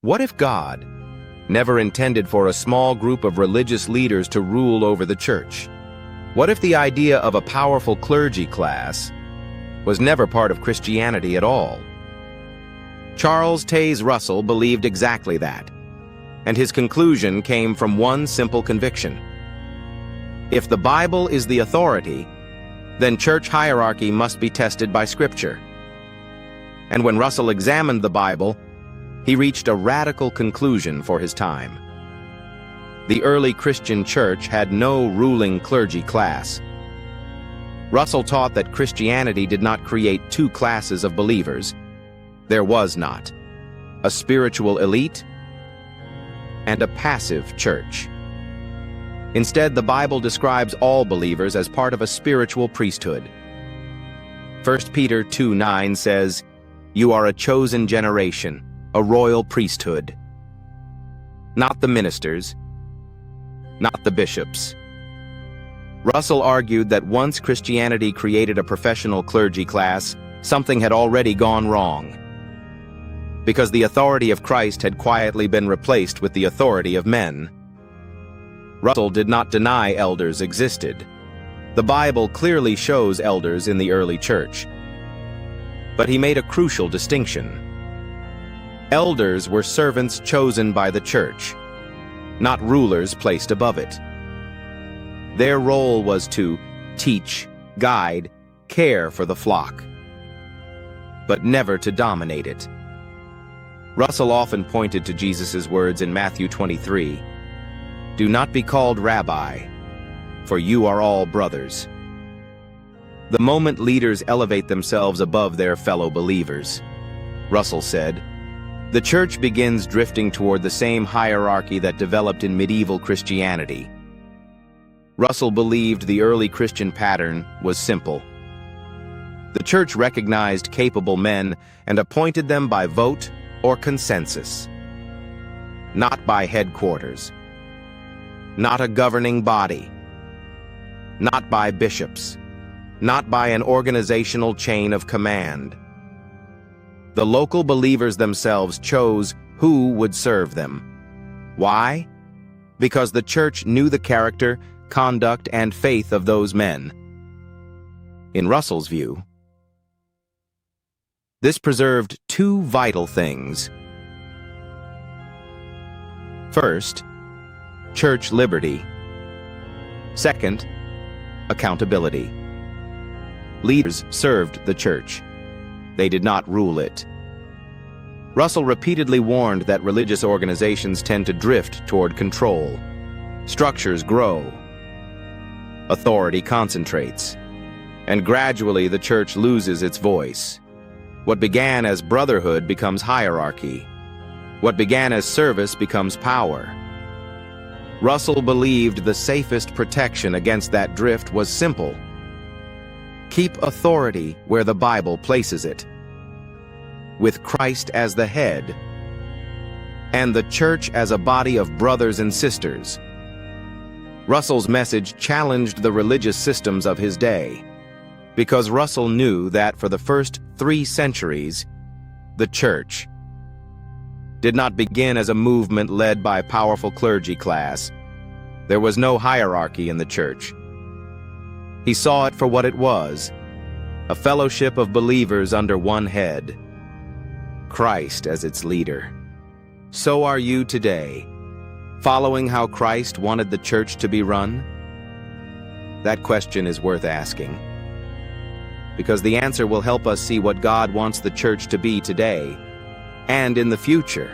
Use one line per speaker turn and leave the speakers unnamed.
What if God never intended for a small group of religious leaders to rule over the church? What if the idea of a powerful clergy class was never part of Christianity at all? Charles Taze Russell believed exactly that, and his conclusion came from one simple conviction. If the Bible is the authority, then church hierarchy must be tested by Scripture. And when Russell examined the Bible, he reached a radical conclusion for his time. The early Christian church had no ruling clergy class. Russell taught that Christianity did not create two classes of believers. There was not a spiritual elite and a passive church. Instead, the Bible describes all believers as part of a spiritual priesthood. 1 Peter 2:9 says, "You are a chosen generation, a royal priesthood." Not the ministers, not the bishops. Russell argued that once Christianity created a professional clergy class, something had already gone wrong, because the authority of Christ had quietly been replaced with the authority of men. Russell did not deny elders existed. The Bible clearly shows elders in the early church. But he made a crucial distinction. Elders were servants chosen by the church, not rulers placed above it. Their role was to teach, guide, care for the flock, but never to dominate it. Russell often pointed to Jesus' words in Matthew 23, "Do not be called rabbi, for you are all brothers." The moment leaders elevate themselves above their fellow believers, Russell said, the church begins drifting toward the same hierarchy that developed in medieval Christianity. Russell believed the early Christian pattern was simple. The church recognized capable men and appointed them by vote or consensus, not by headquarters, not a governing body, not by bishops, not by an organizational chain of command. The local believers themselves chose who would serve them. Why? Because the church knew the character, conduct, and faith of those men. In Russell's view, this preserved two vital things. First, church liberty. Second, accountability. Leaders served the church. They did not rule it. Russell repeatedly warned that religious organizations tend to drift toward control. Structures grow. Authority concentrates. And gradually the church loses its voice. What began as brotherhood becomes hierarchy. What began as service becomes power. Russell believed the safest protection against that drift was simple. Keep authority where the Bible places it, with Christ as the head, and the church as a body of brothers and sisters. Russell's message challenged the religious systems of his day, because Russell knew that for the first 3 centuries, the church did not begin as a movement led by a powerful clergy class. There was no hierarchy in the church. He saw it for what it was, a fellowship of believers under one head, Christ as its leader. So are you today, following how Christ wanted the church to be run? That question is worth asking, because the answer will help us see what God wants the church to be today and in the future.